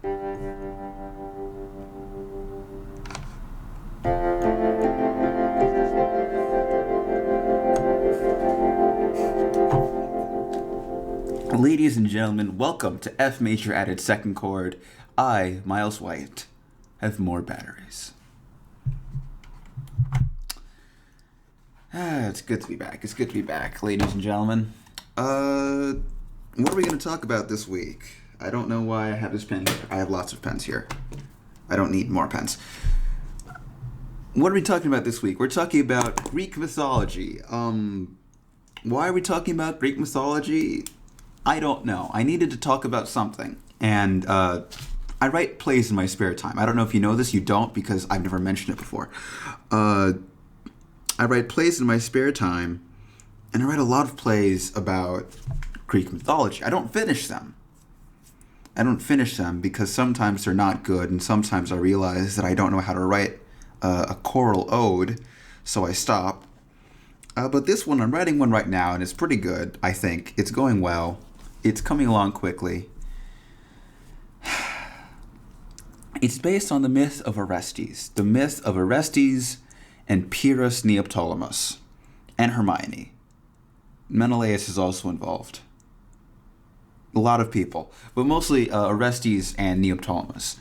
Ladies and gentlemen, welcome to F major added second chord. I, Miles White, have more batteries. It's good to be back. It's good to be back, ladies and gentlemen. What are we going to talk about this week? I don't know why I have this pen here. I have lots of pens here. I don't need more pens. What are we talking about this week? We're talking about Greek mythology. Why are we talking about Greek mythology? I don't know. I needed to talk about something. And I write plays in my spare time. I don't know if you know this. You don't, because I've never mentioned it before. I write plays in my spare time, and I write a lot of plays about Greek mythology. I don't finish them. Because sometimes they're not good, and sometimes I realize that I don't know how to write a choral ode, so I stop. But this one, I'm writing one right now, and it's pretty good, I think. It's going well. It's coming along quickly. It's based on the myth of Orestes. The myth of Orestes and Pyrrhus Neoptolemus and Hermione. Menelaus is also involved. A lot of people, but mostly Orestes and Neoptolemus.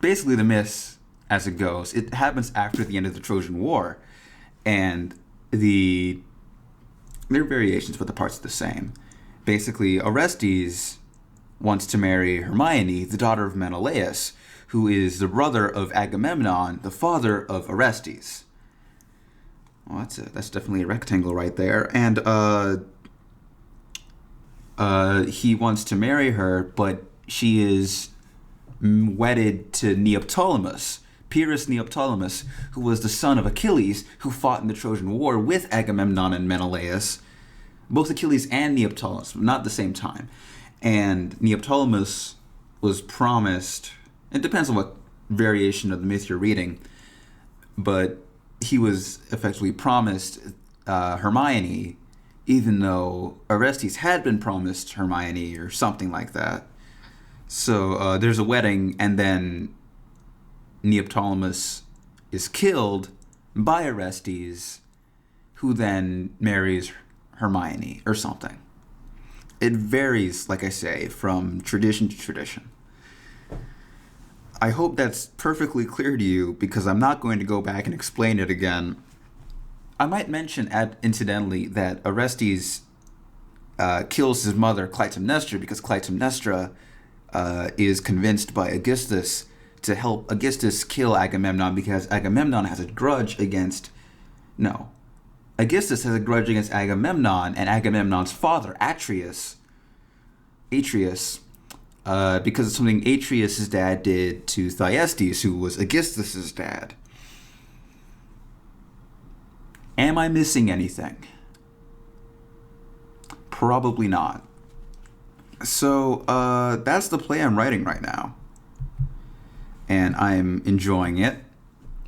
Basically the myth, as it goes, it happens after the end of the Trojan War, and there are variations, but the parts are the same. Basically, Orestes wants to marry Hermione, the daughter of Menelaus, who is the brother of Agamemnon, the father of Orestes. Well, that's definitely a rectangle right there. And he wants to marry her, but she is wedded to Neoptolemus, Pyrrhus Neoptolemus, who was the son of Achilles, who fought in the Trojan War with Agamemnon and Menelaus, both Achilles and Neoptolemus, but not at the same time. And Neoptolemus was promised, it depends on what variation of the myth you're reading, but he was effectively promised Hermione, even though Orestes had been promised Hermione or something like that. So there's a wedding, and then Neoptolemus is killed by Orestes, who then marries Hermione or something. It varies, like I say, from tradition to tradition. I hope that's perfectly clear to you, because I'm not going to go back and explain it again. I might mention, incidentally, that Orestes kills his mother, Clytemnestra, because Clytemnestra is convinced by Aegisthus to help Aegisthus kill Agamemnon, because Agamemnon has a grudge against... No. Aegisthus has a grudge against Agamemnon and Agamemnon's father, Atreus, because of something Atreus' dad did to Thyestes, who was Aegisthus' dad. Am I missing anything? Probably not. So, that's the play I'm writing right now. And I'm enjoying it.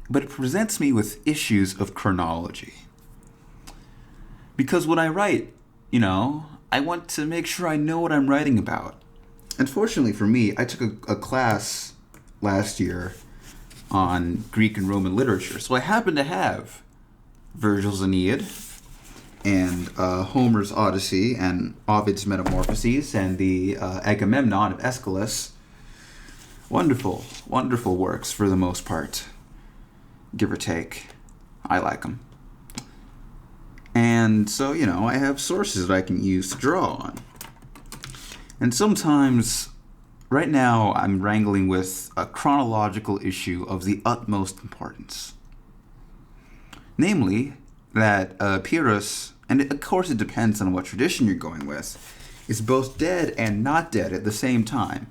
But it presents me with issues of chronology. Because when I write, I want to make sure I know what I'm writing about. Unfortunately for me, I took a class last year on Greek and Roman literature. So I happen to have Virgil's Aeneid, and Homer's Odyssey, and Ovid's Metamorphoses, and the Agamemnon of Aeschylus. Wonderful, wonderful works for the most part, give or take. I like them. And so, I have sources that I can use to draw on. And sometimes, right now, I'm wrangling with a chronological issue of the utmost importance. Namely, that Pyrrhus, and of course it depends on what tradition you're going with, is both dead and not dead at the same time.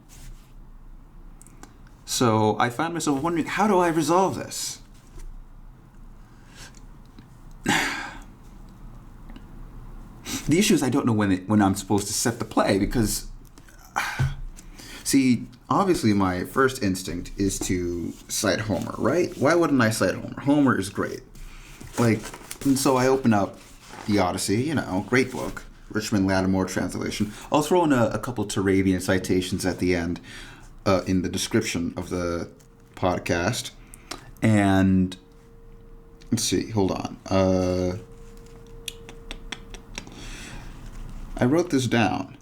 So I find myself wondering, how do I resolve this? The issue is I don't know when I'm supposed to set the play, because, see, obviously my first instinct is to cite Homer, right? Why wouldn't I cite Homer? Homer is great. And so I open up the Odyssey, great book. Richmond Lattimore translation. I'll throw in a couple Turabian citations at the end in the description of the podcast. And let's see, hold on. I wrote this down.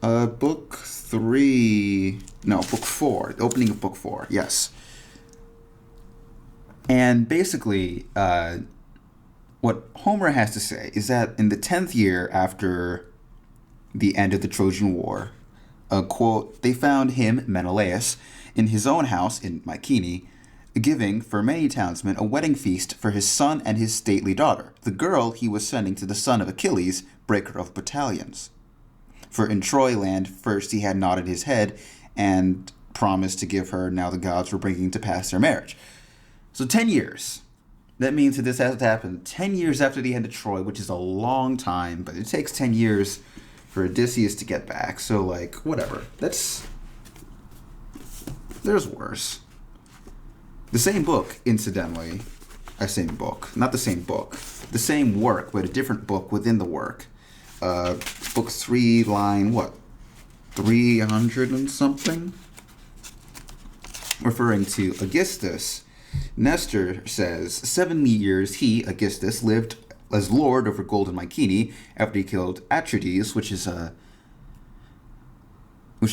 Book 3, no, book 4, the opening of book 4, yes. And basically, what Homer has to say is that in the 10th year after the end of the Trojan War, quote, they found him, Menelaus, in his own house in Mycenae, giving, for many townsmen, a wedding feast for his son and his stately daughter, the girl he was sending to the son of Achilles, breaker of battalions. For in Troy land first he had nodded his head and promised to give her, now the gods were bringing to pass their marriage. So 10 years. That means that this has to happen 10 years after the end of Troy, which is a long time, but it takes 10 years for Odysseus to get back. So, like, whatever. There's worse. The same book, incidentally. Same book. Not the same book. The same work, but a different book within the work. Book 3, line, 300 and something? Referring to Aegisthus, Nestor says, 7 years he, Aegisthus, lived as lord over golden Mycenae after he killed Atrides, which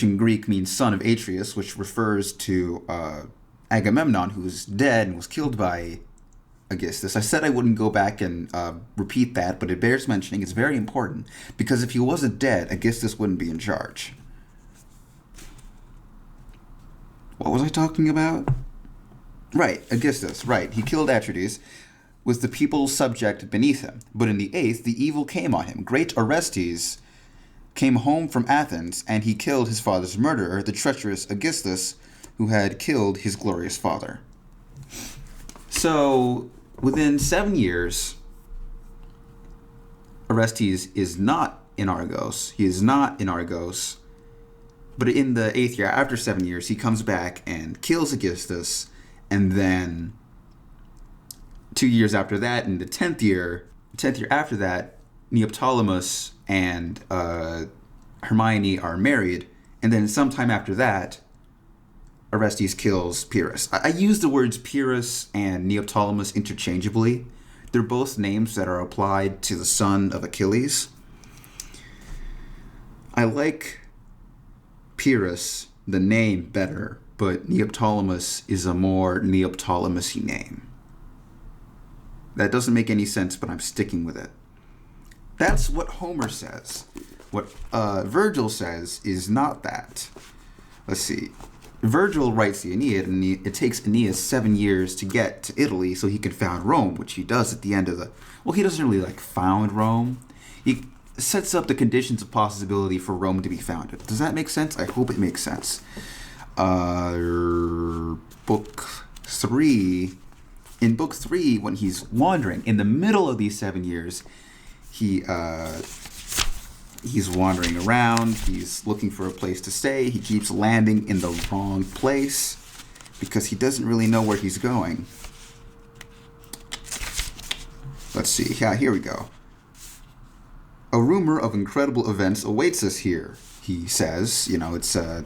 in Greek means son of Atreus, which refers to Agamemnon, who was dead and was killed by Aegisthus. I said I wouldn't go back and repeat that, but it bears mentioning. It's very important, because if he wasn't dead, Aegisthus wouldn't be in charge. What was I talking about? Right, Aegisthus, right. He killed Atrides with the people subject beneath him. But in the 8th, the evil came on him. Great Orestes came home from Athens, and he killed his father's murderer, the treacherous Aegisthus, who had killed his glorious father. So, within 7 years, Orestes is not in Argos. He is not in Argos. But in the 8th year, after 7 years, he comes back and kills Aegisthus. And then 2 years after that, in the 10th year after that, Neoptolemus and Hermione are married. And then sometime after that, Orestes kills Pyrrhus. I use the words Pyrrhus and Neoptolemus interchangeably. They're both names that are applied to the son of Achilles. I like Pyrrhus, the name, better, but Neoptolemus is a more Neoptolemus-y name. That doesn't make any sense, but I'm sticking with it. That's what Homer says. What Virgil says is not that. Let's see. Virgil writes the Aeneid, and it takes Aeneas 7 years to get to Italy so he can found Rome, which he does at the end of the... Well, he doesn't really, found Rome. He sets up the conditions of possibility for Rome to be founded. Does that make sense? I hope it makes sense. Book 3. In Book 3, when he's wandering, in the middle of these 7 years, he's wandering around, he's looking for a place to stay, he keeps landing in the wrong place because he doesn't really know where he's going. Let's see, here we go. A rumor of incredible events awaits us here, he says.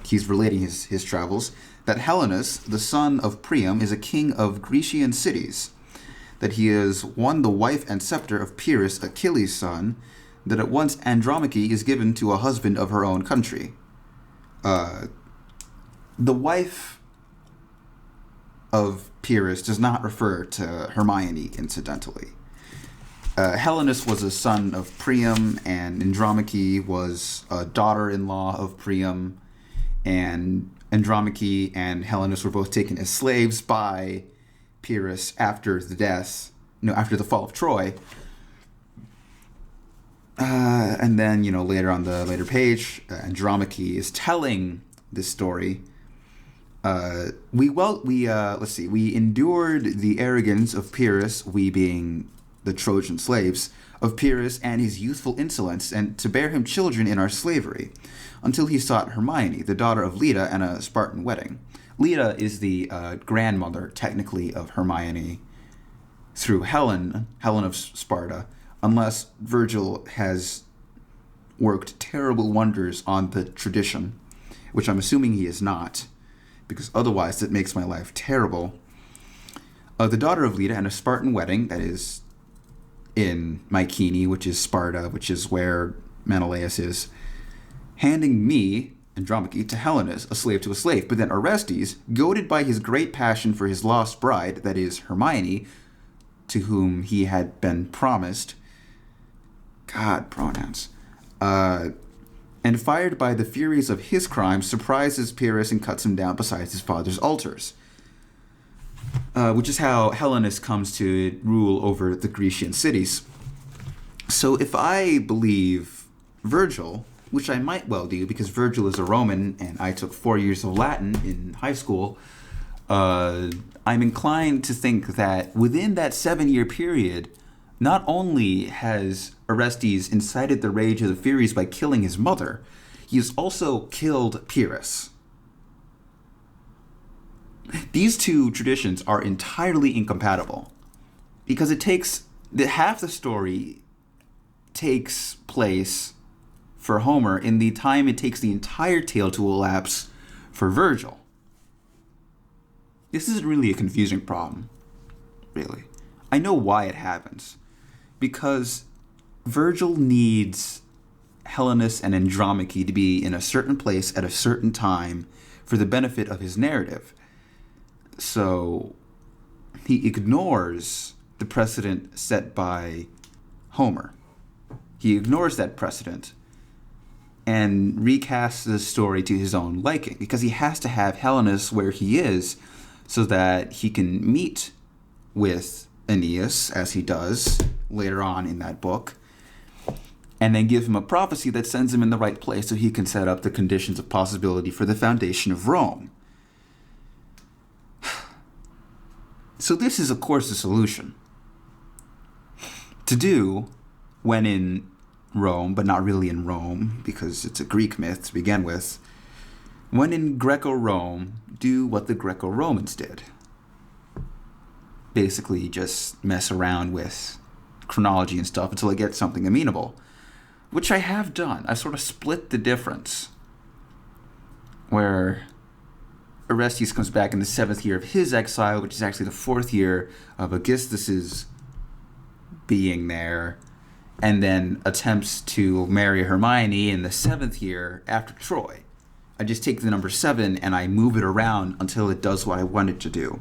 He's relating his travels. That Helenus, the son of Priam, is a king of Grecian cities. That he has won the wife and scepter of Pyrrhus, Achilles' son. That at once Andromache is given to a husband of her own country. The wife of Pyrrhus does not refer to Hermione, incidentally. Helenus was a son of Priam, and Andromache was a daughter-in-law of Priam, and Andromache and Helenus were both taken as slaves by Pyrrhus after the fall of Troy. And then, later on the later page, Andromache is telling this story. We endured the arrogance of Pyrrhus, we being the Trojan slaves, of Pyrrhus and his youthful insolence, and to bear him children in our slavery, until he sought Hermione, the daughter of Leda, and a Spartan wedding. Leda is the grandmother, technically, of Hermione through Helen of Sparta, unless Virgil has worked terrible wonders on the tradition, which I'm assuming he is not, because otherwise it makes my life terrible. The daughter of Leda and a Spartan wedding, that is in Mycenae, which is Sparta, which is where Menelaus is, handing me, Andromache, to Helenus, a slave to a slave. But then Orestes, goaded by his great passion for his lost bride, that is Hermione, to whom he had been promised, God, pronouns, and fired by the furies of his crime, surprises Pyrrhus and cuts him down beside his father's altars. Which is how Helenus comes to rule over the Grecian cities. So if I believe Virgil, which I might well do because Virgil is a Roman and I took 4 years of Latin in high school, I'm inclined to think that within that 7-year period, not only has Orestes incited the rage of the Furies by killing his mother, he has also killed Pyrrhus. These two traditions are entirely incompatible because it takes half the story takes place for Homer in the time it takes the entire tale to elapse for Virgil. This isn't really a confusing problem, really. I know why it happens. Because Virgil needs Helenus and Andromache to be in a certain place at a certain time for the benefit of his narrative. So he ignores the precedent set by Homer. He ignores that precedent and recasts the story to his own liking because he has to have Helenus where he is so that he can meet with Aeneas, as he does later on in that book, and then give him a prophecy that sends him in the right place so he can set up the conditions of possibility for the foundation of Rome. So this is, of course, the solution. To do when in Rome, but not really in Rome, because it's a Greek myth to begin with, when in Greco-Rome, do what the Greco-Romans did. Basically just mess around with chronology and stuff until I get something amenable, which I have done. I sort of split the difference, where Orestes comes back in the 7th year of his exile, which is actually the 4th year of Aegisthus's being there, and then attempts to marry Hermione in the 7th year after Troy. I just take the number 7 and I move it around until it does what I want it to do.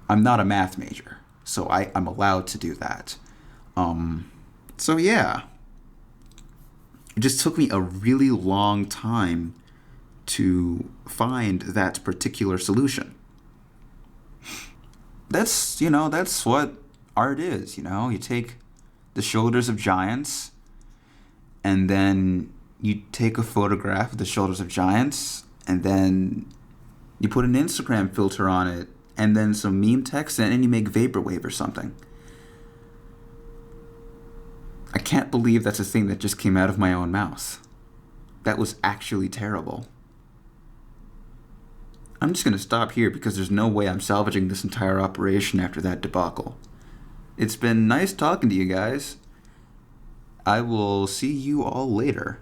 I'm not a math major, so I'm allowed to do that. So yeah. It just took me a really long time to find that particular solution. That's what art is, You take the shoulders of giants, and then you take a photograph of the shoulders of giants, and then you put an Instagram filter on it, and then some meme text, and then you make vaporwave or something. I can't believe that's a thing that just came out of my own mouth. That was actually terrible. I'm just going to stop here because there's no way I'm salvaging this entire operation after that debacle. It's been nice talking to you guys. I will see you all later.